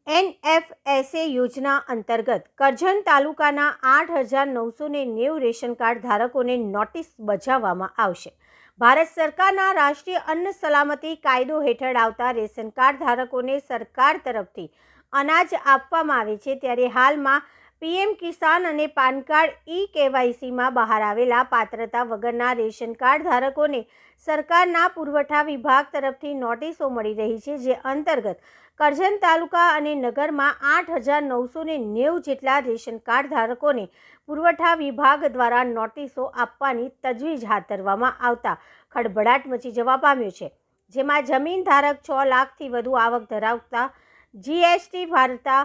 NFSA યોજના અંતર્ગત કરજણ તાલુકાના 8,990 રેશન કાર્ડ ધારકોને નોટિસ બજાવવામાં આવશે. ભારત સરકારના રાષ્ટ્રીય અન્ન સલામતી કાયદો હેઠળ આવતા રેશન કાર્ડ ધારકોને સરકાર તરફથી અનાજ આપવામાં આવે છે. ત્યારે હાલમાં PM કિસાન અને પાન કાર્ડ KYCમાં બહાર આવેલા પાત્રતા વગરના રેશન કાર્ડ ધારકોને સરકારના પુરવઠા વિભાગ તરફથી નોટિસો મળી રહી છે. જે અંતર્ગત કરજણ તાલુકા અને નગરમાં 8,990 જેટલા રેશન કાર્ડ ધારકોને પુરવઠા વિભાગ દ્વારા નોટિસો આપવાની તજવીજ હાથ ધરવામાં આવતા ખળભળાટ મચી જવા પામ્યો છે. જેમાં જમીન ધારક 6 લાખથી વધુ આવક ધરાવતા GST ભરતા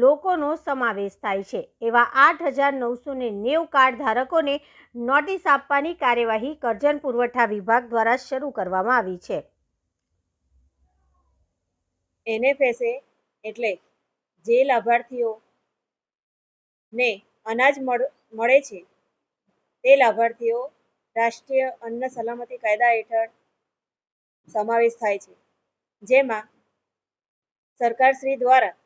લોકોનો સમાવેશ થાય છે. એવા 8,990 કાર્ડ ધારકોને નોટિસ આપવાની કાર્યવાહી કરજણ પુરવઠા વિભાગ દ્વારા શરૂ કરવામાં આવી છે. NFSA એટલે જે લાભાર્થીઓને અનાજ મળે છે તે લાભાર્થીઓ રાષ્ટ્રીય અન્ન સલામતી કાયદા હેઠળ સમાવેશ થાય છે. જેમાં સરકારશ્રી દ્વારા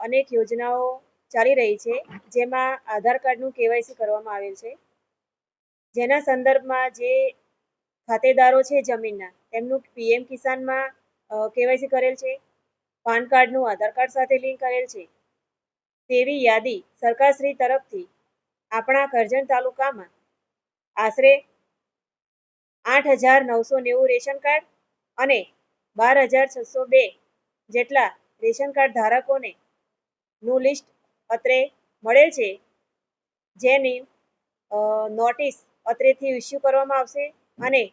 અનેક યોજનાઓ ચાલી રહી છે. જેમાં આધાર કાર્ડનું KYC કરવામાં આવેલ છે. જેના સંદર્ભમાં જે ખાતેદારો છે જમીનના તેમનું PM કિસાનમાં KYC કરેલ છે, પાન કાર્ડનું આધાર કાર્ડ સાથે લિંક કરેલ છે તેવી યાદી સરકારશ્રી તરફથી આપણા કરજણ તાલુકામાં આશરે 8,990 રેશન કાર્ડ અને 12,602 જેટલા રેશન કાર્ડ ધારકોને નું લિસ્ટ અત્રે મળેલ છે. જેની નોટિસ અત્રેથી ઇસ્યુ કરવામાં આવશે અને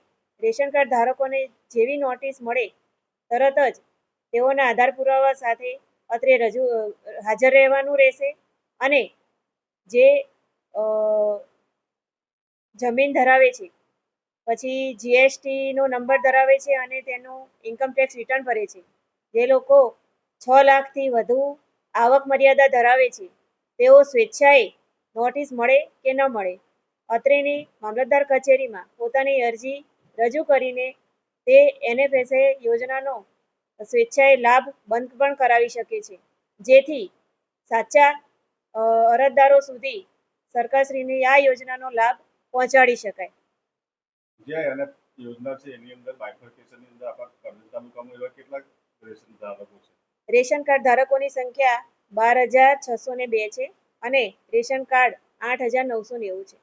રેશન કાર્ડ ધારકોને જેવી નોટિસ મળે તરત જ તેઓના આધાર પુરાવા સાથે અત્રે હાજર રહેવાનું રહેશે અને જે જમીન ધરાવે છે પછી GST નો નંબર ધરાવે છે અને તેનું ઇન્કમ ટેક્સ રિટર્ન ભરે છે. જે લોકો 6 લાખથી વધુ આવક મર્યાદા ધરાવે છે તેઓ સ્વેચ્છાએ નોટિસ મળે કે ન મળે અત્રેની મામલતદાર કચેરીમાં પોતાની અરજી રજૂ કરીને તે NFSA યોજનાનો સ્વેચ્છાએ લાભ બંધ પણ કરાવી શકે છે. જેથી સાચા અરજદારો સુધી સરકારશ્રીની આ યોજનાનો લાભ પહોંચાડી શકાય. જે NF યોજના છે એની અંદર બાયફર્કેશનની અંદર આપણા કરજણ તાલુકામાં એવા કેટલા રેશન ધારકો છે? રેશન કાર્ડ ધારકોની સંખ્યા 12,602 છે અને રેશન કાર્ડ 8,990 છે.